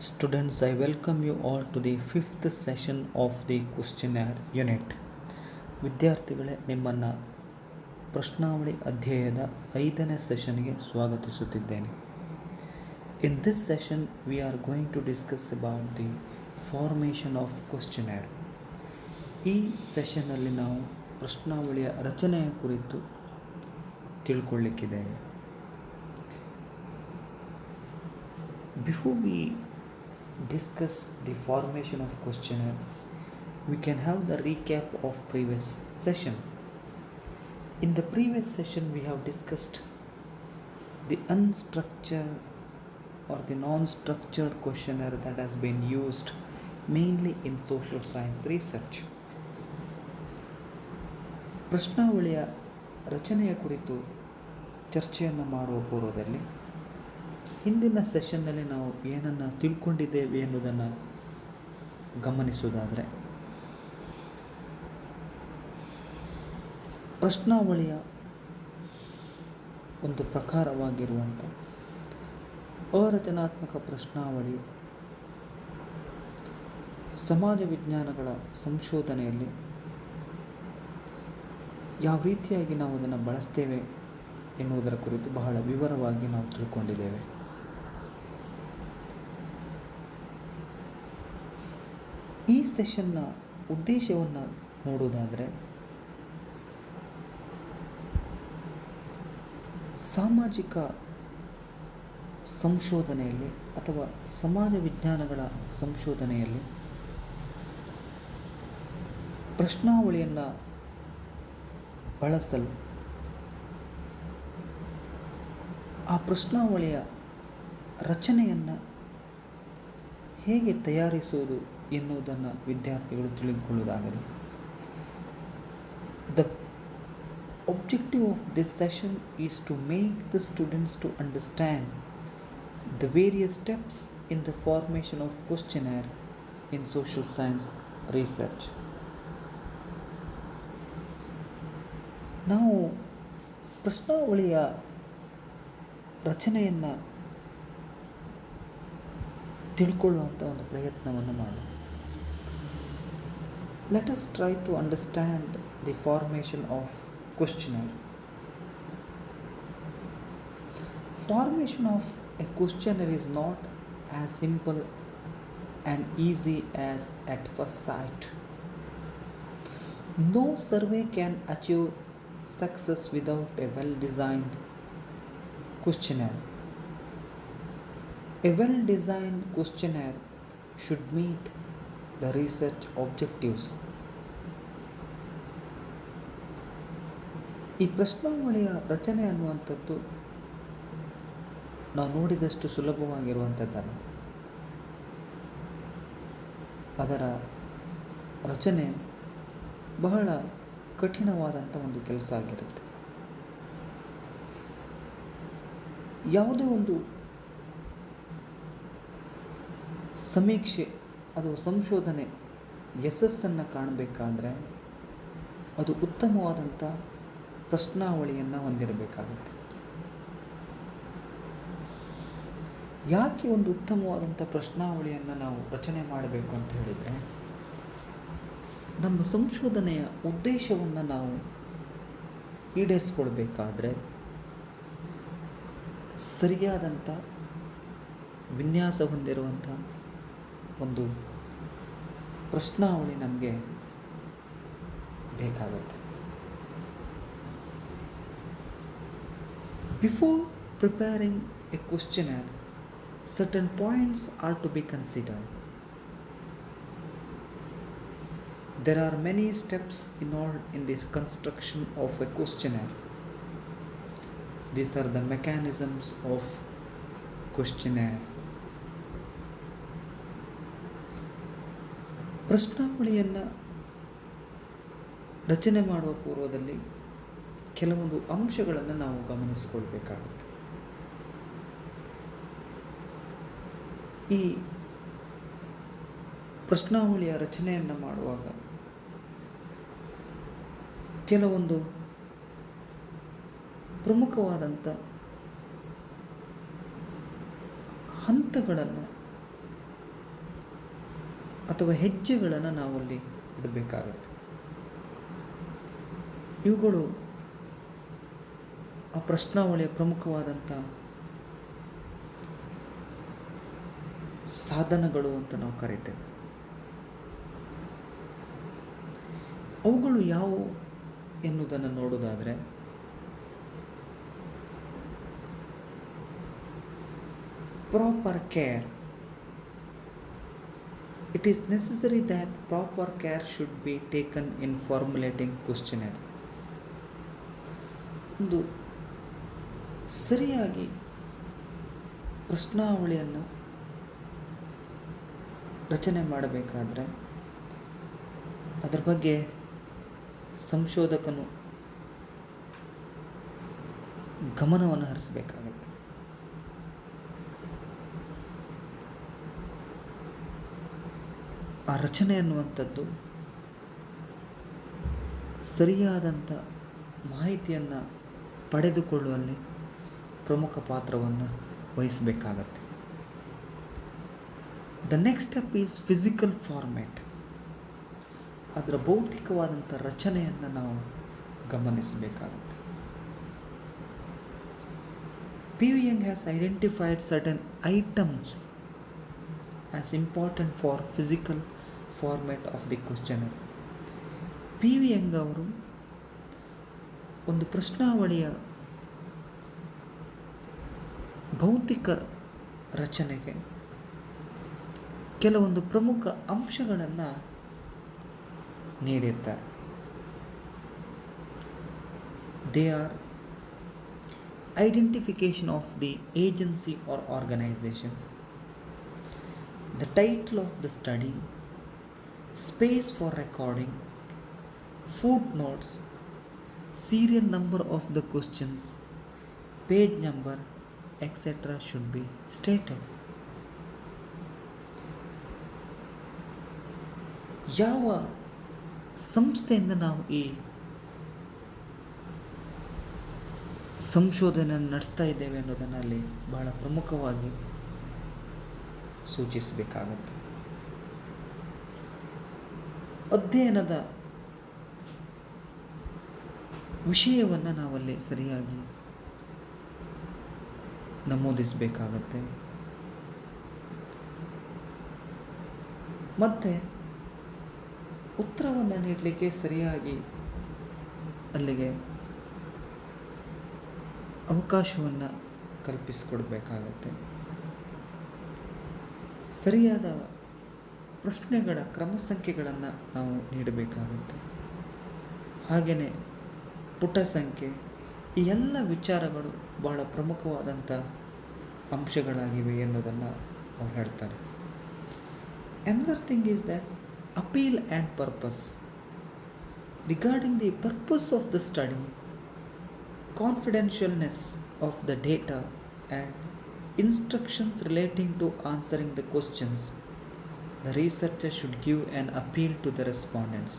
Students, I welcome you all to the fifth session of the questionnaire unit. ವಿದ್ಯಾರ್ಥಿಗಳೇ, ನಿಮ್ಮನ್ನು ಪ್ರಶ್ನಾವಳಿ ಅಧ್ಯಾಯದ 5ನೇ ಸೆಷನ್ಗೆ ಸ್ವಾಗತಿಸುತ್ತಿದ್ದೇನೆ. In this session, we are going to discuss about the formation of questionnaire. ಈ ಸೆಷನ್ನಲ್ಲಿ ನಾವು ಪ್ರಶ್ನಾವಳಿಯ ರಚನೆಯ ಕುರಿತು ತಿಳ್ಕೊಳ್ಳಿಕ್ಕಿದ್ದೇವೆ. Before we discuss the formation of questionnaire, we can have the recap of previous session. In the previous session, we have discussed the unstructured or the non-structured questionnaire that has been used mainly in social science research. ಪ್ರಶ್ನಾವಳಿಯ ರಚನೆಯ ಕುರಿತು ಚರ್ಚೆಯನ್ನು ಮಾಡುವ ಪೂರ್ವದಲ್ಲಿ ಹಿಂದಿನ ಸೆಷನ್ನಲ್ಲಿ ನಾವು ಏನನ್ನು ತಿಳ್ಕೊಂಡಿದ್ದೇವೆ ಎನ್ನುವುದನ್ನು ಗಮನಿಸುವುದಾದರೆ, ಪ್ರಶ್ನಾವಳಿಯ ಒಂದು ಪ್ರಕಾರವಾಗಿರುವಂಥ ಅರಚನಾತ್ಮಕ ಪ್ರಶ್ನಾವಳಿ ಸಮಾಜ ವಿಜ್ಞಾನಗಳ ಸಂಶೋಧನೆಯಲ್ಲಿ ಯಾವ ರೀತಿಯಾಗಿ ನಾವು ಅದನ್ನು ಬಳಸ್ತೇವೆ ಎನ್ನುವುದರ ಕುರಿತು ಬಹಳ ವಿವರವಾಗಿ ನಾವು ತಿಳ್ಕೊಂಡಿದ್ದೇವೆ. ಈ ಸೆಷನ್ನ ಉದ್ದೇಶವನ್ನು ನೋಡುವುದಾದರೆ, ಸಾಮಾಜಿಕ ಸಂಶೋಧನೆಯಲ್ಲಿ ಅಥವಾ ಸಮಾಜ ವಿಜ್ಞಾನಗಳ ಸಂಶೋಧನೆಯಲ್ಲಿ ಪ್ರಶ್ನಾವಳಿಯನ್ನು ಬಳಸಲು ಆ ಪ್ರಶ್ನಾವಳಿಯ ರಚನೆಯನ್ನು ಹೇಗೆ ತಯಾರಿಸುವುದು ಎನ್ನುವುದನ್ನು ವಿದ್ಯಾರ್ಥಿಗಳು ತಿಳಿದುಕೊಳ್ಳುವುದಾಗಲಿ. The objective of this session is to make the students to understand the various steps in the formation of questionnaire in social science research. ನಾವು ಪ್ರಶ್ನಾವಳಿಯ ರಚನೆಯನ್ನು ತಿಳ್ಕೊಳ್ಳುವಂಥ ಒಂದು ಪ್ರಯತ್ನವನ್ನು ಮಾಡೋಣ. Let us try to understand the formation of questionnaire. Formation of a questionnaire is not as simple and easy as at first sight. No survey can achieve success without a well-designed questionnaire. A well-designed questionnaire should meet the research objectives. ಈ ಪ್ರಶ್ನಾವಳಿಯ ರಚನೆ ಅನ್ನುವಂಥದ್ದು ನಾವು ನೋಡಿದಷ್ಟು ಸುಲಭವಾಗಿರುವಂಥದ್ದಲ್ಲ. ಅದರ ರಚನೆ ಬಹಳ ಕಠಿಣವಾದಂಥ ಒಂದು ಕೆಲಸ ಆಗಿರುತ್ತೆ. ಯಾವುದೇ ಒಂದು ಸಮೀಕ್ಷೆ ಅದು ಸಂಶೋಧನೆ ಯಶಸ್ಸನ್ನು ಕಾಣಬೇಕಾದ್ರೆ ಅದು ಉತ್ತಮವಾದಂಥ ಪ್ರಶ್ನಾವಳಿಯನ್ನು ಹೊಂದಿರಬೇಕಾಗುತ್ತೆ. ಯಾಕೆ ಒಂದು ಉತ್ತಮವಾದಂಥ ಪ್ರಶ್ನಾವಳಿಯನ್ನು ನಾವು ರಚನೆ ಮಾಡಬೇಕು ಅಂತ ಹೇಳಿದರೆ, ನಮ್ಮ ಸಂಶೋಧನೆಯ ಉದ್ದೇಶವನ್ನು ನಾವು ಈಡೇರಿಸ್ಕೊಳ್ಬೇಕಾದ್ರೆ ಸರಿಯಾದಂಥ ವಿನ್ಯಾಸ ಹೊಂದಿರುವಂಥ ಒಂದು ಪ್ರಶ್ನಾವಳಿ ನಮಗೆ ಬೇಕಾಗುತ್ತೆ. Before preparing a questionnaire, certain points are to be considered. There are many steps involved in this construction of a questionnaire. These are the mechanisms of questionnaire. ಪ್ರಶ್ನಾವಳಿಯನ್ನು ರಚನೆ ಮಾಡುವ ಪೂರ್ವದಲ್ಲಿ ಕೆಲವೊಂದು ಅಂಶಗಳನ್ನು ನಾವು ಗಮನಿಸಿಕೊಳ್ಬೇಕಾಗುತ್ತೆ. ಈ ಪ್ರಶ್ನಾವಳಿಯ ರಚನೆಯನ್ನು ಮಾಡುವಾಗ ಕೆಲವೊಂದು ಪ್ರಮುಖವಾದಂಥ ಹಂತಗಳನ್ನು ಅಥವಾ ಹೆಜ್ಜೆಗಳನ್ನು ನಾವಲ್ಲಿ ಇಡಬೇಕಾಗತ್ತೆ. ಇವುಗಳು ಆ ಪ್ರಶ್ನಾವಳಿಯ ಪ್ರಮುಖವಾದಂಥ ಸಾಧನಗಳು ಅಂತ ನಾವು ಕರಿತೇವೆ. ಅವುಗಳು ಯಾವುವು ಎನ್ನುವುದನ್ನು ನೋಡೋದಾದರೆ, proper care. It is necessary that proper care should be taken in formulating questionnaire. ಒಂದು ಸರಿಯಾಗಿ ಪ್ರಶ್ನಾವಳಿಯನ್ನು ರಚನೆ ಮಾಡಬೇಕಾದ್ರೆ ಅದರ ಬಗ್ಗೆ ಸಂಶೋಧಕನು ಗಮನವನ್ನು ಹರಿಸಬೇಕಾಗತ್ತೆ. ಆ ರಚನೆ ಅನ್ನುವಂಥದ್ದು ಸರಿಯಾದಂಥ ಮಾಹಿತಿಯನ್ನು ಪಡೆದುಕೊಳ್ಳುವಲ್ಲಿ ಪ್ರಮುಖ ಪಾತ್ರವನ್ನು ವಹಿಸಬೇಕಾಗತ್ತೆ. The next step is physical format. ಅದರ ಭೌತಿಕವಾದಂಥ ರಚನೆಯನ್ನು ನಾವು ಗಮನಿಸಬೇಕಾಗುತ್ತೆ. P.V. Young has identified certain items as important for physical format of the questionnaire. P.V. Young ಅವರು ಒಂದು ಪ್ರಶ್ನಾವಳಿಯ ಭೌತಿಕ ರಚನೆಗೆ ಕೆಲವೊಂದು ಪ್ರಮುಖ ಅಂಶಗಳನ್ನು ನೀಡಿರ್ತಾರೆ. They are identification of the agency or organization, the title of the study, space for recording, footnotes, serial number of the questions, page number, etc. should be stated. ಯಾವ ಸಂಸ್ಥೆಯಿಂದ ನಾವು ಈ ಸಂಶೋಧನೆಯನ್ನು ನಡೆಸ್ತಾ ಇದ್ದೇವೆ ಅನ್ನೋದನ್ನು ಅಲ್ಲಿ ಬಹಳ ಪ್ರಮುಖವಾಗಿ ಸೂಚಿಸಬೇಕಾಗುತ್ತೆ. ಅಧ್ಯಯನದ ವಿಷಯವನ್ನು ನಾವಲ್ಲಿ ಸರಿಯಾಗಿ ನಮೂದಿಸಬೇಕಾಗತ್ತೆ. ಮತ್ತು ಉತ್ತರವನ್ನು ನೀಡಲಿಕ್ಕೆ ಸರಿಯಾಗಿ ಅಲ್ಲಿಗೆ ಅವಕಾಶವನ್ನು ಕಲ್ಪಿಸಿಕೊಡ್ಬೇಕಾಗತ್ತೆ. ಸರಿಯಾದ ಪ್ರಶ್ನೆಗಳ ಕ್ರಮ ಸಂಖ್ಯೆಗಳನ್ನು ನಾವು ನೀಡಬೇಕಾಗುತ್ತೆ. ಹಾಗೆಯೇ ಪುಟ ಸಂಖ್ಯೆ, ಈ ಎಲ್ಲ ವಿಚಾರಗಳು ಬಹಳ ಪ್ರಮುಖವಾದಂಥ ಅಂಶಗಳಾಗಿವೆ ಎನ್ನುವುದನ್ನು ಅವ್ರು ಹೇಳ್ತಾರೆ. Another thing is that appeal and purpose. Regarding the purpose of the study, confidentialness of the data and instructions relating to answering the questions, the researcher should give an appeal to the respondents.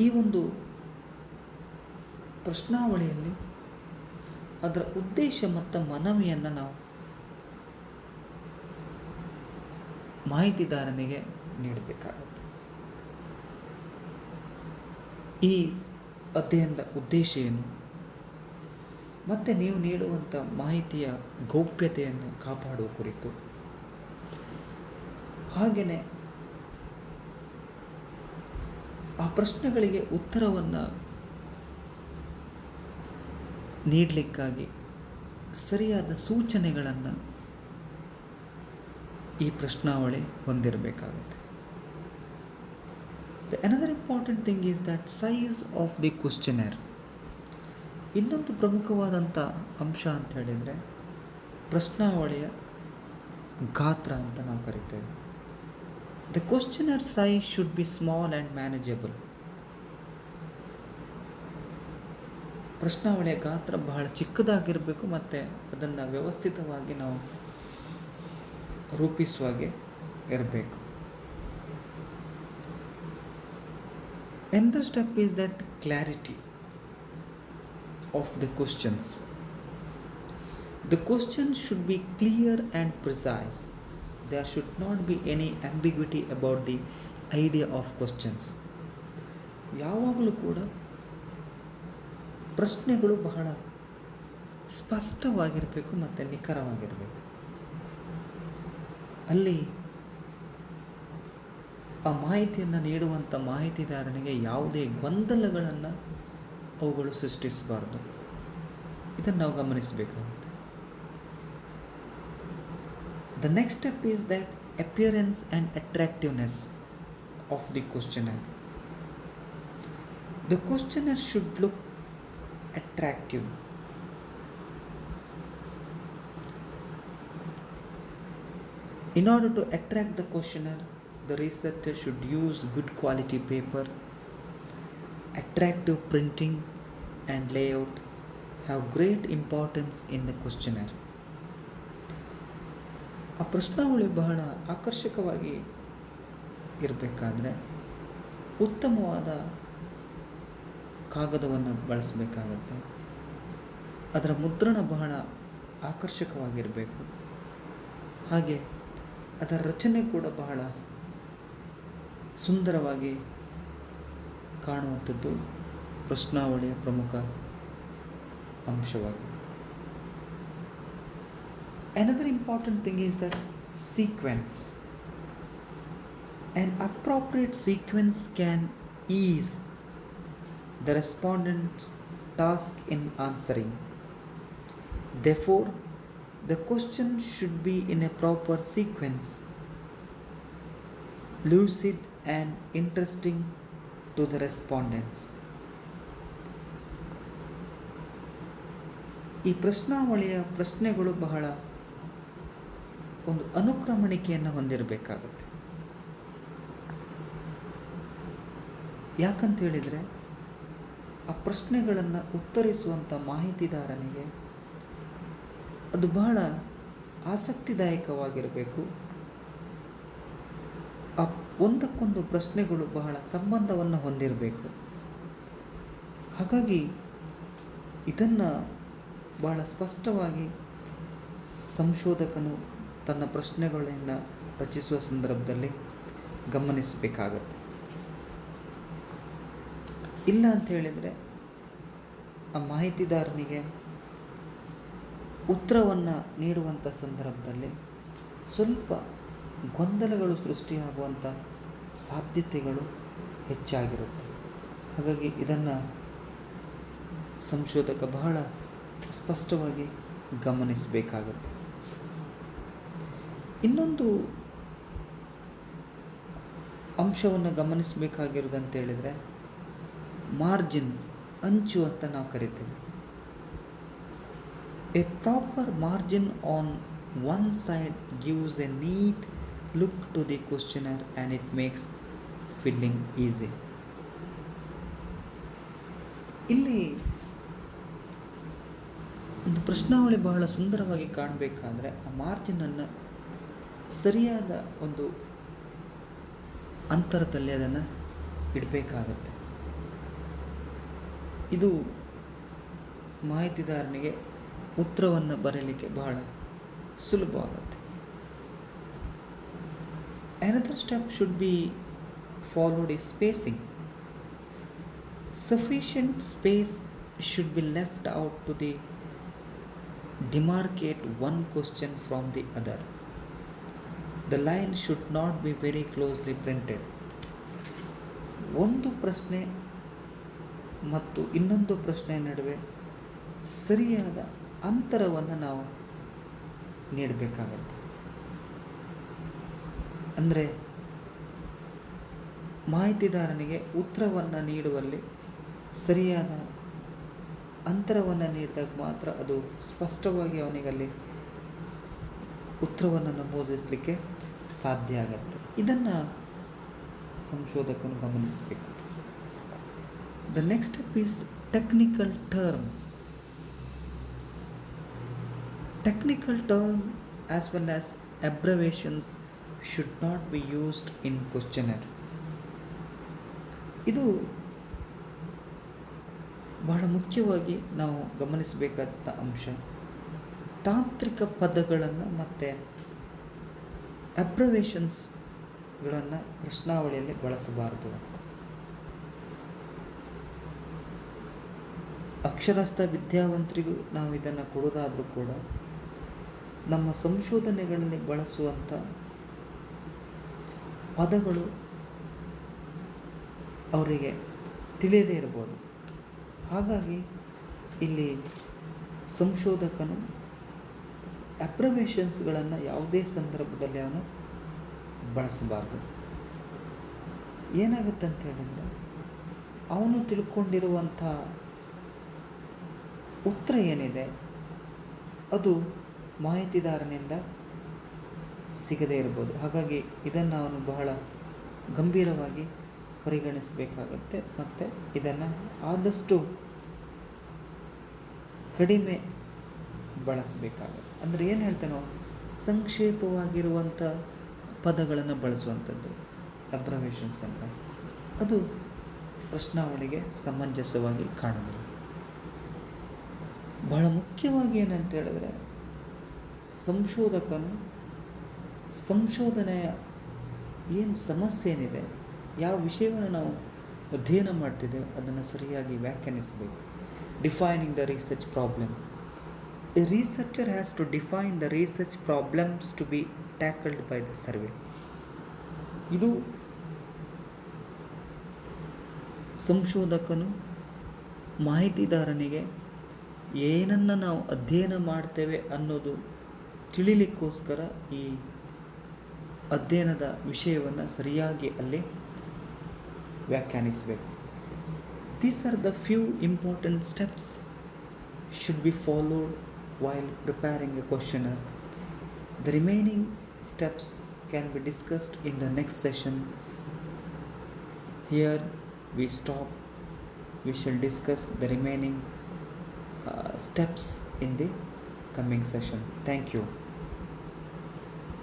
ಈ ಒಂದು ಪ್ರಶ್ನಾವಳಿಯಲ್ಲಿ ಅದರ ಉದ್ದೇಶ ಮತ್ತು ಮನವಿಯನ್ನು ನಾವು ಮಾಹಿತಿದಾರನಿಗೆ ನೀಡಬೇಕಾಗುತ್ತೆ. ಈ ಅಧ್ಯಯನದ ಉದ್ದೇಶ ಏನು ಮತ್ತು ನೀವು ನೀಡುವಂಥ ಮಾಹಿತಿಯ ಗೌಪ್ಯತೆಯನ್ನು ಕಾಪಾಡುವ ಕುರಿತು, ಹಾಗೆಯೇ ಆ ಪ್ರಶ್ನೆಗಳಿಗೆ ಉತ್ತರವನ್ನು ನೀಡಲಿಕ್ಕಾಗಿ ಸರಿಯಾದ ಸೂಚನೆಗಳನ್ನು ಈ ಪ್ರಶ್ನಾವಳಿ ಹೊಂದಿರಬೇಕಾಗುತ್ತೆ. Another important thing is that size of the questionnaire. ಇನ್ನೊಂದು ಪ್ರಮುಖವಾದಂಥ ಅಂಶ ಅಂತ ಹೇಳಿದರೆ ಪ್ರಶ್ನಾವಳಿಯ ಗಾತ್ರ ಅಂತ ನಾವು ಕರಿತೇವೆ. The questionnaire size should be small and manageable. ಪ್ರಶ್ನಾವಳಿಯ ಗಾತ್ರ ಬಹಳ ಚಿಕ್ಕದಾಗಿರಬೇಕು ಮತ್ತು ಅದನ್ನು ವ್ಯವಸ್ಥಿತವಾಗಿ ನಾವು ರೂಪಿಸುವಾಗೆ ಇರಬೇಕು. Another step is that clarity of the questions. The question should be clear and precise. There should not be any ambiguity about the idea of questions. ಯಾವಾಗಲೂ ಕೂಡ ಪ್ರಶ್ನೆಗಳು ಬಹಳ ಸ್ಪಷ್ಟವಾಗಿರಬೇಕು ಮತ್ತು ನಿಖರವಾಗಿರಬೇಕು. ಅಲ್ಲಿ ಆ ಮಾಹಿತಿಯನ್ನು ನೀಡುವಂಥ ಮಾಹಿತಿದಾರನಿಗೆ ಯಾವುದೇ ಗೊಂದಲಗಳನ್ನು ಅವುಗಳು ಸೃಷ್ಟಿಸಬಾರ್ದು. ಇದನ್ನು ನಾವು ಗಮನಿಸಬೇಕಾಗುತ್ತೆ. The next step is that appearance and attractiveness of the questionnaire. The questionnaire should look attractive. In order to attract the questionnaire, the researcher should use good quality paper. Attractive printing and layout have great importance in the questionnaire. ಆ ಪ್ರಶ್ನಾವಳಿ ಬಹಳ ಆಕರ್ಷಕವಾಗಿ ಇರಬೇಕಾದ್ರೆ ಉತ್ತಮವಾದ ಕಾಗದವನ್ನು ಬಳಸಬೇಕಾಗತ್ತೆ. ಅದರ ಮುದ್ರಣ ಬಹಳ ಆಕರ್ಷಕವಾಗಿರಬೇಕು. ಹಾಗೆ ಅದರ ರಚನೆ ಕೂಡ ಬಹಳ ಸುಂದರವಾಗಿ ಕಾಣುವಂಥದ್ದು ಪ್ರಶ್ನಾವಳಿಯ ಪ್ರಮುಖ ಅಂಶವಾಗಿದೆ. Another important thing is that sequence. An appropriate sequence can ease the respondent's task in answering. Therefore, the question should be in a proper sequence, lucid and interesting to the respondents. ಈ ಪ್ರಶ್ನಾವಳಿಯ ಪ್ರಶ್ನೆಗಳು ಬಹಳ ಒಂದು ಅನುಕ್ರಮಣಿಕೆಯನ್ನು ಹೊಂದಿರಬೇಕಾಗುತ್ತೆ. ಯಾಕಂತ ಹೇಳಿದರೆ ಆ ಪ್ರಶ್ನೆಗಳನ್ನು ಉತ್ತರಿಸುವಂಥ ಮಾಹಿತಿದಾರನಿಗೆ ಅದು ಬಹಳ ಆಸಕ್ತಿದಾಯಕವಾಗಿರಬೇಕು. ಆ ಒಂದಕ್ಕೊಂದು ಪ್ರಶ್ನೆಗಳು ಬಹಳ ಸಂಬಂಧವನ್ನು ಹೊಂದಿರಬೇಕು. ಹಾಗಾಗಿ ಇದನ್ನು ಬಹಳ ಸ್ಪಷ್ಟವಾಗಿ ಸಂಶೋಧಕನು ತನ್ನ ಪ್ರಶ್ನೆಗಳನ್ನು ರಚಿಸುವ ಸಂದರ್ಭದಲ್ಲಿ ಗಮನಿಸಬೇಕಾಗತ್ತೆ. ಇಲ್ಲ ಅಂತ ಹೇಳಿದರೆ ಆ ಮಾಹಿತಿದಾರನಿಗೆ ಉತ್ತರವನ್ನು ನೀಡುವಂಥ ಸಂದರ್ಭದಲ್ಲಿ ಸ್ವಲ್ಪ ಗೊಂದಲಗಳು ಸೃಷ್ಟಿಯಾಗುವಂಥ ಸಾಧ್ಯತೆಗಳು ಹೆಚ್ಚಾಗಿರುತ್ತೆ. ಹಾಗಾಗಿ ಇದನ್ನು ಸಂಶೋಧಕ ಬಹಳ ಸ್ಪಷ್ಟವಾಗಿ ಗಮನಿಸಬೇಕಾಗುತ್ತೆ. ಇನ್ನೊಂದು ಅಂಶವನ್ನು ಗಮನಿಸಬೇಕಾಗಿರೋದಂತ ಹೇಳಿದರೆ ಮಾರ್ಜಿನ್, ಅಂಚು ಅಂತ ನಾವು ಕರಿತೀವಿ. A proper margin on one side gives a neat look to the questioner and it makes filling easy. ಇಲ್ಲಿ ಒಂದು ಪ್ರಶ್ನಾವಳಿ ಬಹಳ ಸುಂದರವಾಗಿ ಕಾಣಬೇಕಾದ್ರೆ ಆ ಮಾರ್ಜಿನನ್ನು ಸರಿಯಾದ ಒಂದು ಅಂತರದಲ್ಲಿ ಅದನ್ನು ಇಡಬೇಕಾಗತ್ತೆ. ಇದು ಮಾಹಿತಿದಾರನಿಗೆ ಉತ್ತರವನ್ನು ಬರೆಯಲಿಕ್ಕೆ ಬಹಳ ಸುಲಭವಾಗುತ್ತೆ. Another step should be followed is spacing. Sufficient space should be left out to demarcate one question from the other. The line should not be very closely printed. ಒಂದು ಪ್ರಶ್ನೆ ಮತ್ತು ಇನ್ನೊಂದು ಪ್ರಶ್ನೆಯ ನಡುವೆ ಸರಿಯಾದ ಅಂತರವನ್ನು ನಾವು ನೀಡಬೇಕಾಗತ್ತೆ. ಅಂದರೆ ಮಾಹಿತಿದಾರನಿಗೆ ಉತ್ತರವನ್ನು ನೀಡುವಲ್ಲಿ ಸರಿಯಾದ ಅಂತರವನ್ನು ನೀಡಿದಾಗ ಮಾತ್ರ ಅದು ಸ್ಪಷ್ಟವಾಗಿ ಅವನಿಗಲ್ಲಿ ಉತ್ತರವನ್ನು ನಮೂದಿಸಲಿಕ್ಕೆ ಸಾಧ್ಯ ಆಗುತ್ತೆ. ಇದನ್ನು ಸಂಶೋಧಕನು ಗಮನಿಸಬೇಕು. The next step is technical terms. Technical terms as well as abbreviations should not be used in questionnaire. ಇದು ಬಹಳ ಮುಖ್ಯವಾಗಿ ನಾವು ಗಮನಿಸಬೇಕಾದ ಅಂಶ. ತಾಂತ್ರಿಕ ಪದಗಳನ್ನು ಮತ್ತು ಅಬ್ರವೇಷನ್ಸ್ಗಳನ್ನು ಪ್ರಶ್ನಾವಳಿಯಲ್ಲಿ ಬಳಸಬಾರದು. ಅಕ್ಷರಸ್ಥ ವಿದ್ಯಾವಂತರಿಗೂ ನಾವು ಇದನ್ನು ಕೊಡೋದಾದರೂ ಕೂಡ ನಮ್ಮ ಸಂಶೋಧನೆಗಳಲ್ಲಿ ಬಳಸುವಂಥ ಪದಗಳು ಅವರಿಗೆ ತಿಳಿಯದೇ ಇರ್ಬೋದು. ಹಾಗಾಗಿ ಇಲ್ಲಿ ಸಂಶೋಧಕನು ಅಬ್ರವೇಷನ್ಸ್ಗಳನ್ನು ಯಾವುದೇ ಸಂದರ್ಭದಲ್ಲಿ ಅವನು ಬಳಸಬಾರ್ದು. ಏನಾಗುತ್ತೆ ಅಂತ ಹೇಳಿದರೆ, ಅವನು ತಿಳ್ಕೊಂಡಿರುವಂಥ ಉತ್ತರ ಏನಿದೆ ಅದು ಮಾಹಿತಿದಾರನಿಂದ ಸಿಗದೇ ಇರ್ಬೋದು. ಹಾಗಾಗಿ ಇದನ್ನು ಅವನು ಬಹಳ ಗಂಭೀರವಾಗಿ ಪರಿಗಣಿಸಬೇಕಾಗತ್ತೆ ಮತ್ತು ಇದನ್ನು ಆದಷ್ಟು ಕಡಿಮೆ ಬಳಸಬೇಕಾಗತ್ತೆ. ಅಂದರೆ ಏನು ಹೇಳ್ತೇವೆ ನಾವು, ಸಂಕ್ಷೇಪವಾಗಿರುವಂಥ ಪದಗಳನ್ನು ಬಳಸುವಂಥದ್ದು ಅಬ್ರವೇಷನ್ಸ್ ಅಂತ, ಅದು ಪ್ರಶ್ನಾವಳಿಗೆ ಸಮಂಜಸವಾಗಿ ಕಾಣೋದಿಲ್ಲ. ಬಹಳ ಮುಖ್ಯವಾಗಿ ಏನಂತ ಹೇಳಿದ್ರೆ, ಸಂಶೋಧಕನು ಸಂಶೋಧನೆಯ ಏನು ಸಮಸ್ಯೆ ಏನಿದೆ, ಯಾವ ವಿಷಯವನ್ನು ನಾವು ಅಧ್ಯಯನ ಮಾಡ್ತಿದ್ದೇವೆ ಅದನ್ನು ಸರಿಯಾಗಿ ವ್ಯಾಖ್ಯಾನಿಸಬೇಕು. Defining the research problem. A researcher has to define the research problems to be tackled by the survey. ಇದು ಸಂಶೋಧಕನು ಮಾಹಿತಿದಾರನಿಗೆ ಏನನ್ನು ನಾವು ಅಧ್ಯಯನ ಮಾಡ್ತೇವೆ ಅನ್ನೋದು ತಿಳಿಲಿಕ್ಕೋಸ್ಕರ ಈ ಅಧ್ಯಯನದ ವಿಷಯವನ್ನು ಸರಿಯಾಗಿ ಅಲ್ಲಿ ವ್ಯಾಖ್ಯಾನಿಸಬೇಕು. These are the few important steps should be followed while preparing a questionnaire. The remaining steps can be discussed in the next session. Here we stop. We shall discuss the remaining steps in the coming session. Thank you.